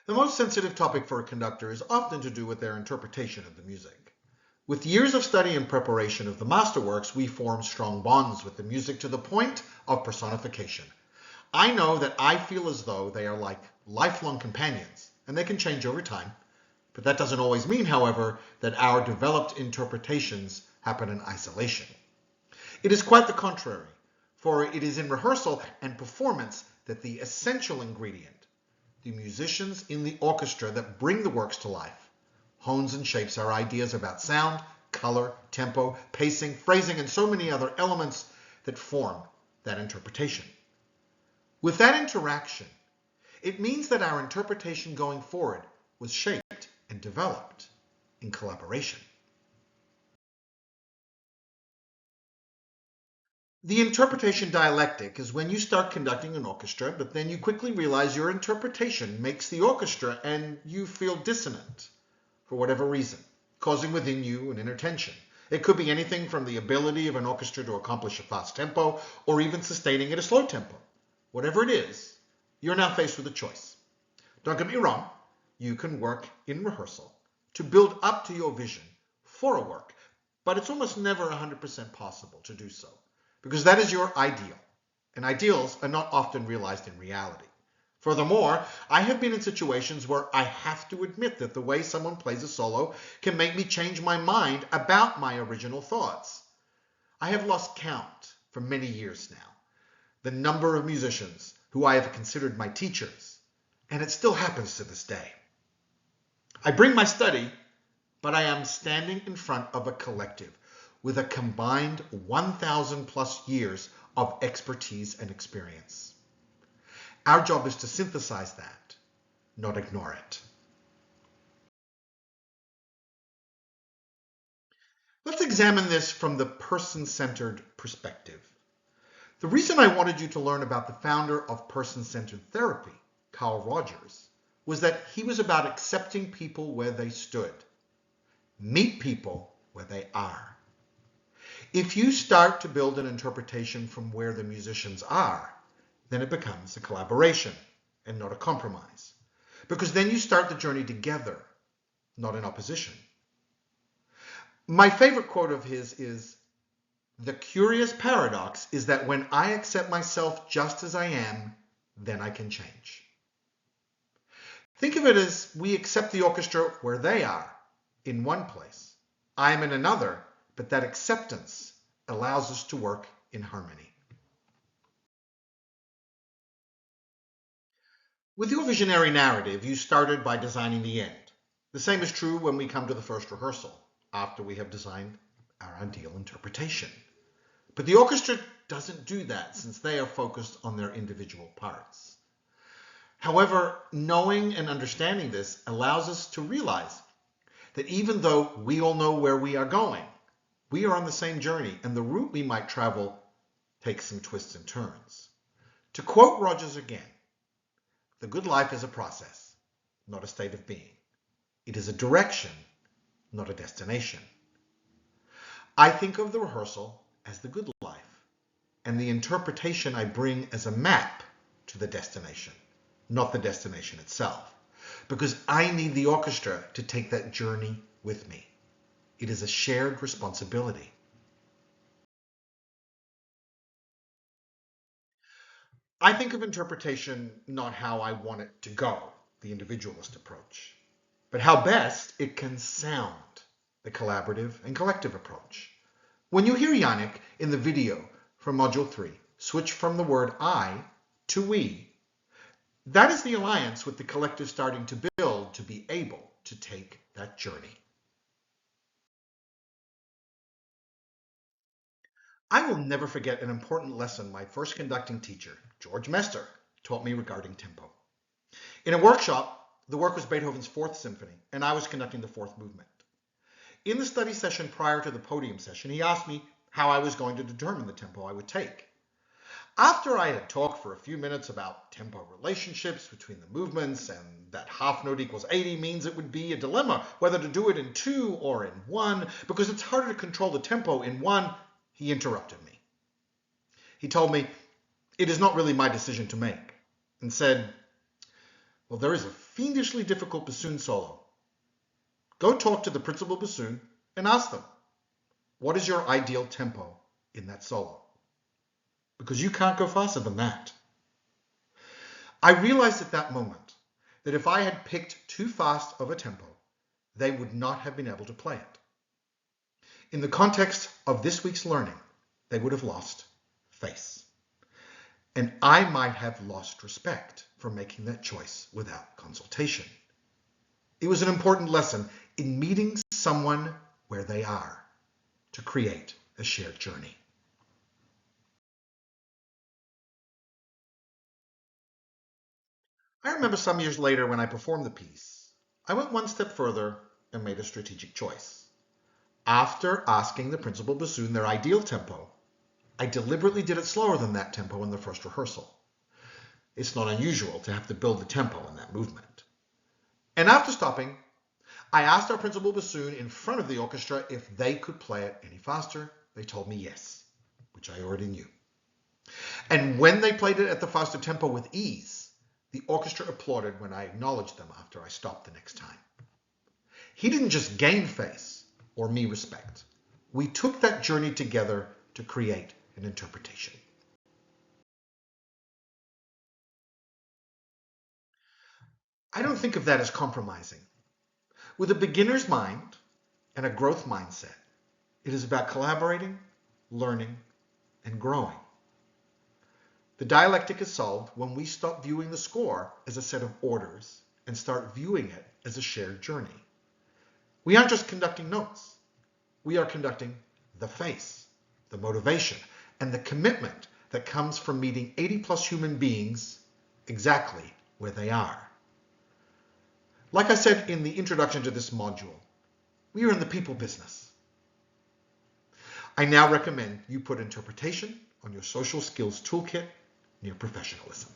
The most sensitive topic for a conductor is often to do with their interpretation of the music. With years of study and preparation of the masterworks, we form strong bonds with the music to the point of personification. I know that I feel as though they are like lifelong companions, and they can change over time. But that doesn't always mean, however, that our developed interpretations happen in isolation. It is quite the contrary, for it is in rehearsal and performance that the essential ingredient, the musicians in the orchestra that bring the works to life, hones and shapes our ideas about sound, color, tempo, pacing, phrasing, and so many other elements that form that interpretation. With that interaction, it means that our interpretation going forward was shaped and developed in collaboration. The interpretation dialectic is when you start conducting an orchestra, but then you quickly realize your interpretation makes the orchestra and you feel dissonant for whatever reason, causing within you an inner tension. It could be anything from the ability of an orchestra to accomplish a fast tempo or even sustaining at a slow tempo. Whatever it is, you're now faced with a choice. Don't get me wrong, you can work in rehearsal to build up to your vision for a work, but it's almost never 100% possible to do so, because that is your ideal, and ideals are not often realized in reality. Furthermore, I have been in situations where I have to admit that the way someone plays a solo can make me change my mind about my original thoughts. I have lost count for many years now, the number of musicians who I have considered my teachers, and it still happens to this day. I bring my study, but I am standing in front of a collective with a combined 1,000 plus years of expertise and experience. Our job is to synthesize that, not ignore it. Let's examine this from the person-centered perspective. The reason I wanted you to learn about the founder of person-centered therapy, Carl Rogers, was that he was about accepting people where they stood. Meet people where they are. If you start to build an interpretation from where the musicians are, then it becomes a collaboration and not a compromise. Because then you start the journey together, not in opposition. My favorite quote of his is, "The curious paradox is that when I accept myself just as I am, then I can change." Think of it as we accept the orchestra where they are, in one place. I am in another, but that acceptance allows us to work in harmony. With your visionary narrative, you started by designing the end. The same is true when we come to the first rehearsal, after we have designed our ideal interpretation. But the orchestra doesn't do that, since they are focused on their individual parts. However, knowing and understanding this allows us to realize that even though we all know where we are going, we are on the same journey, and the route we might travel takes some twists and turns. To quote Rogers again, "The good life is a process, not a state of being. It is a direction, not a destination." I think of the rehearsal as the good life, and the interpretation I bring as a map to the destination, not the destination itself, because I need the orchestra to take that journey with me. It is a shared responsibility. I think of interpretation not how I want it to go, the individualist approach, but how best it can sound, the collaborative and collective approach. When you hear Yannick in the video from Module 3 switch from the word I to we, that is the alliance with the collective starting to build to be able to take that journey. I will never forget an important lesson my first conducting teacher, George Mester, taught me regarding tempo. In a workshop, the work was Beethoven's Fourth Symphony, and I was conducting the fourth movement. In the study session prior to the podium session, he asked me how I was going to determine the tempo I would take. After I had talked for a few minutes about tempo relationships between the movements and that half note equals 80 means it would be a dilemma whether to do it in 2 or in 1 because it's harder to control the tempo in 1, he interrupted me. He told me, "It is not really my decision to make," and said, Well, there is a fiendishly difficult bassoon solo. Go talk to the principal bassoon and ask them, what is your ideal tempo in that solo? Because you can't go faster than that. I realized at that moment that if I had picked too fast of a tempo, they would not have been able to play it. In the context of this week's learning, they would have lost face. And I might have lost respect for making that choice without consultation. It was an important lesson in meeting someone where they are to create a shared journey. I remember some years later when I performed the piece, I went one step further and made a strategic choice. After asking the principal bassoon their ideal tempo, I deliberately did it slower than that tempo in the first rehearsal. It's not unusual to have to build the tempo in that movement. And after stopping, I asked our principal bassoon in front of the orchestra if they could play it any faster. They told me yes, which I already knew. And when they played it at the faster tempo with ease, the orchestra applauded when I acknowledged them after I stopped the next time. He didn't just gain face or me respect. We took that journey together to create an interpretation. I don't think of that as compromising. With a beginner's mind and a growth mindset, it is about collaborating, learning, and growing. The dialectic is solved when we stop viewing the score as a set of orders and start viewing it as a shared journey. We aren't just conducting notes. We are conducting the face, the motivation, and the commitment that comes from meeting 80+ human beings exactly where they are. Like I said in the introduction to this module, we are in the people business. I now recommend you put interpretation on your social skills toolkit near professionalism.